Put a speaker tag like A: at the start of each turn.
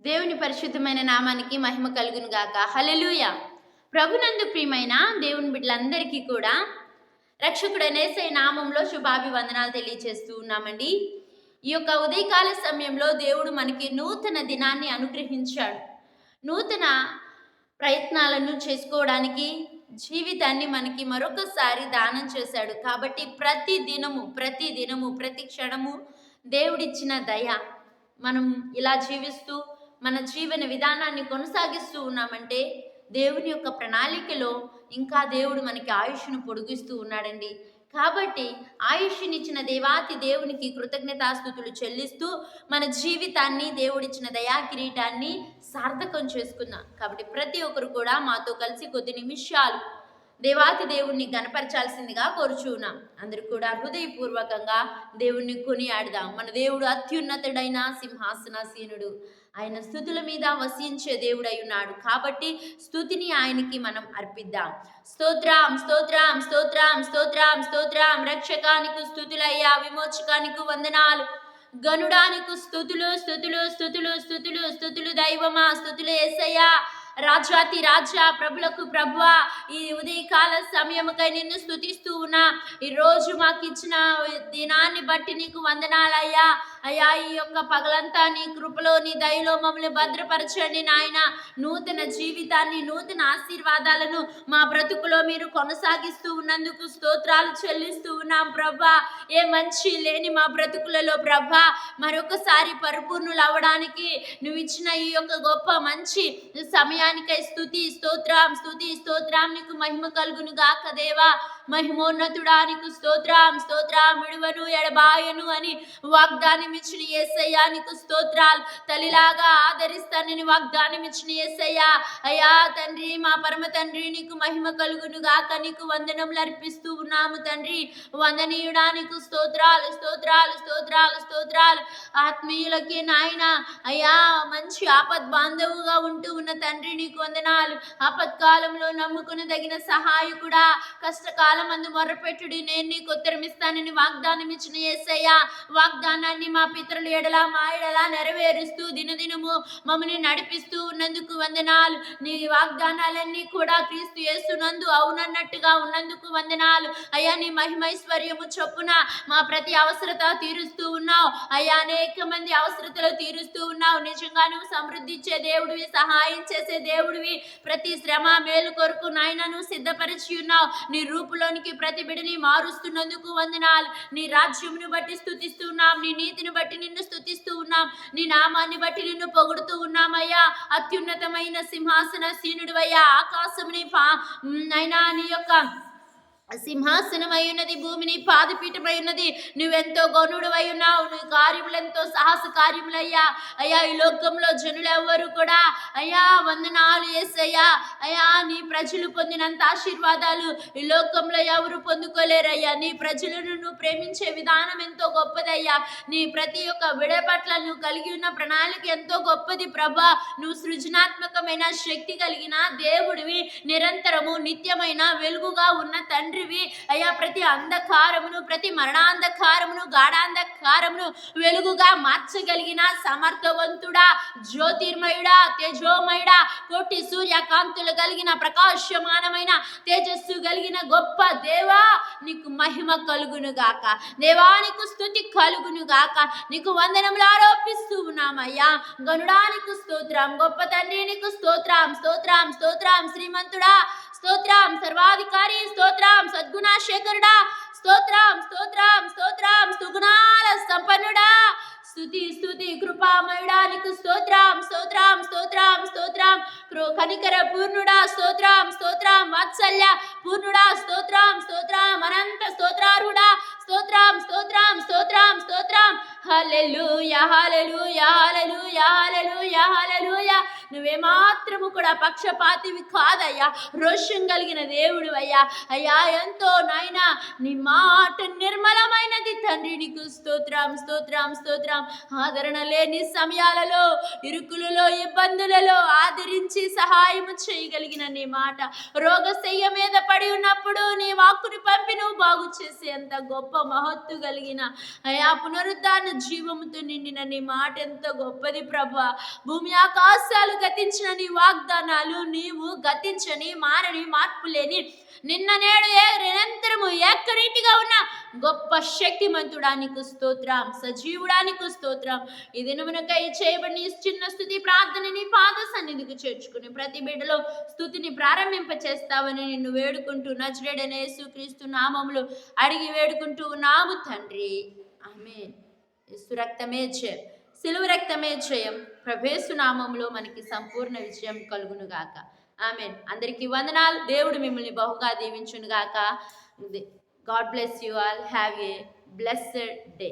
A: దేవుని పరిశుద్ధమైన నామానికి మహిమ కలుగును గాక. హల్లెలూయా. ప్రభునందు ప్రియమైన దేవుని బిడ్డలందరికీ కూడా రక్షకుడైన యేసయ్య నామంలో శుభాభివందనాలు తెలియజేస్తూ ఉన్నామండి. ఈ యొక్క ఉదయకాల సమయంలో దేవుడు మనకి నూతన దినాన్ని అనుగ్రహించాడు. నూతన ప్రయత్నాలను చేసుకోవడానికి జీవితాన్ని మనకి మరొకసారి దానం చేశాడు. కాబట్టి ప్రతి దినము ప్రతి క్షణము దేవుడిచ్చిన దయ. మనం ఇలా జీవిస్తూ మన జీవన విధానాన్ని కొనసాగిస్తూ ఉన్నామంటే దేవుని యొక్క ప్రణాళికలో ఇంకా దేవుడు మనకి ఆయుష్ను పొడిగిస్తూ ఉన్నాడండి. కాబట్టి ఆయుష్నిచ్చిన దేవాతి దేవునికి కృతజ్ఞతాస్తుతులు చెల్లిస్తూ మన జీవితాన్ని దేవుడిచ్చిన దయా కిరీటాన్ని సార్థకం చేసుకుందాం. కాబట్టి ప్రతి ఒక్కరు కూడా మాతో కలిసి కొద్ది నిమిషాలు దేవాతి దేవుణ్ణి గణపరచాల్సిందిగా కోరుచున్నాం. అందరూ కూడా హృదయపూర్వకంగా దేవుణ్ణి కొనియాడదాం. మన దేవుడు అత్యున్నతుడైన సింహాసనాసీనుడు. ఆయన స్తుతుల మీద వసించే దేవుడై ఉన్నాడు. కాబట్టి స్తుతిని ఆయనకి మనం అర్పిద్దాం. స్తోత్రం స్తోత్రం స్తోత్రం స్తోత్రం స్తోత్రం. రక్షకానికి స్తుతులయ్యా, విమోచకానికి వందనాలు, గనుడానికి స్తుతులు స్తుతులు స్తుతులు స్తుతులు స్తుతులు. దైవమా స్తుతులు యేసయ్యా. రాజాతి రాజా, ప్రభులకు ప్రభువా, ఈ ఉదయకాల సమయముకై నిన్ను స్తుతిస్తూ ఉన్నా. ఈరోజు మాకు ఇచ్చిన దినాన్ని బట్టి నీకు వందనాలయ్యా. అయ్యా, ఈ యొక్క పగలంతా నీ కృపలో నీ దయలో మమ్మల్ని భద్రపరచండి నాయన. నూతన జీవితాన్ని, నూతన ఆశీర్వాదాలను మా బ్రతుకులో మీరు కొనసాగిస్తూ ఉన్నందుకు స్తోత్రాలు చెల్లిస్తూ ఉన్నాం ప్రభా. ఏ మంచి లేని మా బ్రతుకులలో ప్రభా మరొకసారి పరిపూర్ణులు అవ్వడానికి నువ్వు ఇచ్చిన ఈ యొక్క గొప్ప మంచి సమయానికై స్తుతి స్తోత్రం స్తుతి స్తోత్రం. నీకు మహిమ కలుగును గాక దేవా. మహిమోన్నతుడా నీకు స్తోత్రం స్తోత్రం. విడువను ఎడబాయను అని వాగ్దానం ఇచ్చిన యేసయ్యా నీకు స్తోత్రాలు. తల్లిలాగా ఆదరిస్తానని వాగ్దానం ఇచ్చిన యేసయ్యా. అయ్యా తండ్రి, మా పరమ తండ్రి, నీకు మహిమ కలుగును గాక. నీకు వందనములు అర్పిస్తూ ఉన్నాము తండ్రి. వందనీయుడా నీకు స్తోత్రాలు స్తోత్రాలు స్తోత్రాలు స్తోత్రాలు. ఆత్మీయులకి నాయన అయ్యా మంచి ఆపద్ బాంధవుగా ఉంటూ ఉన్న తండ్రి నీకు వందనాలు. ఆపత్కాలంలో నమ్ముకునదగిన సహాయకుడా, కష్టకాలం అందు మొర్రపెట్టుడి, నేను నీకు ఉత్తరమిస్తానని వాగ్దానం ఇచ్చిన యేసయ్యా. వాగ్దానాన్ని మా పితరుల ఎడల మా ఎడల నెరవేరుస్తూ దినదినము మమ్మల్ని నడిపిస్తూ ఉన్నందుకు వందనాలు. నీ వాగ్దానాలన్నీ కూడా క్రీస్తు యేసునందు అవునన్నట్టుగా ఉన్నందుకు వందనాలు అయ్యా. నీ మహిమైశ్వర్యము చొప్పున మా ప్రతి అవసరత తీరుస్తూ ఉన్నావు అయ్యా. అనేక మంది అవసరతలు తీరుస్తూ ఉన్నావు. నిజంగా నువ్వు సమృద్ధి ఇచ్చే దేవుడివి, సహాయం చేసే దేవుడివి. ప్రతి శ్రమ మేలు కొరకు నాయనను సిద్ధపరిచి ఉన్నావు. నీ రూపులోనికి ప్రతి బిడ్డని మారుస్తున్నందుకు వందనాలు. నీ రాజ్యమును బట్టి స్తుతిస్తూ ఉన్నాం, నీ నీతిని బట్టి నిన్ను స్తుతిస్తూ ఉన్నాం, నీ నామాన్ని బట్టి నిన్ను పొగుడుతూ ఉన్నామయ్యా. అత్యున్నతమైన సింహాసనాసీనుడివయ్యా. ఆకాశముని అయినా నీ యొక్క సింహాసనమై ఉన్నది, భూమిని పాదపీఠమై ఉన్నది. నువ్వెంతో గౌనుడవై ఉన్నావు. నీ కార్యములెంతో సాహస కార్యములయ్యా. అయ్యా ఈ లోకంలో జనులెవ్వరు కూడా అయ్యా వందనాలు యేసయ్యా. అయ్యా నీ ప్రజలు పొందినంత ఆశీర్వాదాలు ఈ లోకంలో ఎవరు పొందుకోలేరయ్యా. నీ ప్రజలను నువ్వు ప్రేమించే విధానం ఎంతో గొప్పదయ్యా. నీ ప్రతి ఒక్క విడ పట్ల నువ్వు కలిగి ఉన్న ప్రణాళిక ఎంతో గొప్పది ప్రభా. నువ్వు సృజనాత్మకమైన శక్తి కలిగిన దేవుడివి, నిరంతరము నిత్యమైన వెలుగుగా ఉన్న తండ్రి అయ్యా. ప్రతి అంధకారమును, ప్రతి మరణాంధకారమును, గాఢాంధకారమును వెలుగుగా మార్చగలిగిన సమర్థవంతుడా, జ్యోతిర్మయుడా, తేజోమయుడా, కోటి సూర్యకాంతులు కలిగిన ప్రకాశమానమైన తేజస్సు కలిగిన గొప్ప దేవా నీకు మహిమ కలుగును గాక. దేవానికి స్తుతి కలుగును గాక. నీకు వందనములు ఆరోపిస్తూ ఉన్నామయ్యా. గనుడానికి స్తోత్రం, గొప్ప తండ్రి నీకు స్తోత్రం స్తోత్రం స్తోత్రం. శ్రీమంతుడా స్తోత్రం, సర్వాధికారి స్తోత్రం, సద్గుణశేఖరుడా స్తోత్రం స్తోత్రం స్తోత్రం. సుగుణాల సంపన్నుడా స్తుతి స్తుతి. కృపామయుడా నీకు స్తోత్రం స్తోత్రం స్తోత్రం స్తోత్రం. కనికర పూర్ణుడా స్తోత్రం స్తోత్రం. వాత్సల్య పూర్ణుడా స్తోత్రం స్తోత్రం. అనంత స్తోత్రార్హుడా స్తోత్రం స్తోత్రం స్తోత్రం స్తోత్రం. హల్లెలూయా హల్లెలూయా హల్లెలూయా హల్లెలూయా హల్లెలూయా. నువ్వేమాత్రము కూడా పక్షపాతివి కాదయ్యా, రోషం కలిగిన దేవుడు అయ్యా. అయ్యా ఎంతో నాయనా నీ మాట నిర్మలమైనది తండ్రి. నీకు స్తోత్రం స్తోత్రం స్తోత్రం. ఆదరణ లేని సమయాలలో, ఇరుకులలో, ఇబ్బందులలో ఆదరించి సహాయము చేయగలిగిన నీ మాట, రోగశయ్య మీద పడి ఉన్నప్పుడు నీ వాక్కుని పంపి నువ్వు బాగు చేసే అంత గొప్ప మహత్తు కలిగిన అయా పునరుద్ధాన జీవముతో నిండిన నీ మాట ఎంత గొప్పది ప్రభువా. భూమి ఆకాశాలు గతించిన నీ వాగ్దానాలు నీవు గతించని, మారని, మార్పు లేని, నిన్న నేడు నిరంతరము ఏకరీతిగా ఉన్న గొప్ప శక్తిమంతుడా నీకు స్తోత్రం. సజీవుడానికి స్తోత్రం. ఈ దినమునకై చేయబడిన ఈ చిన్న స్తుతి ప్రార్థన నీ పాద సన్నిధికి చేర్చుకుని ప్రతి బిడ్డలో స్తుతిని ప్రారంభింప చేస్తావని నిన్ను వేడుకుంటూ నజరేయుడైన యేసుక్రీస్తు నామములో అడిగి వేడుకుంటూ ఉన్నాము తండ్రి. ఆమేన్. యేసు రక్తమే జయం, సిలువ రక్తమే జయం. ప్రభుయేసు నామములో మనకి సంపూర్ణ విజయం కలుగును గాక. ఆమేన్. అందరికీ వందనాలు. దేవుడు మిమ్మల్ని బహుగా దీవించును గాక. God bless you all. Have a blessed day.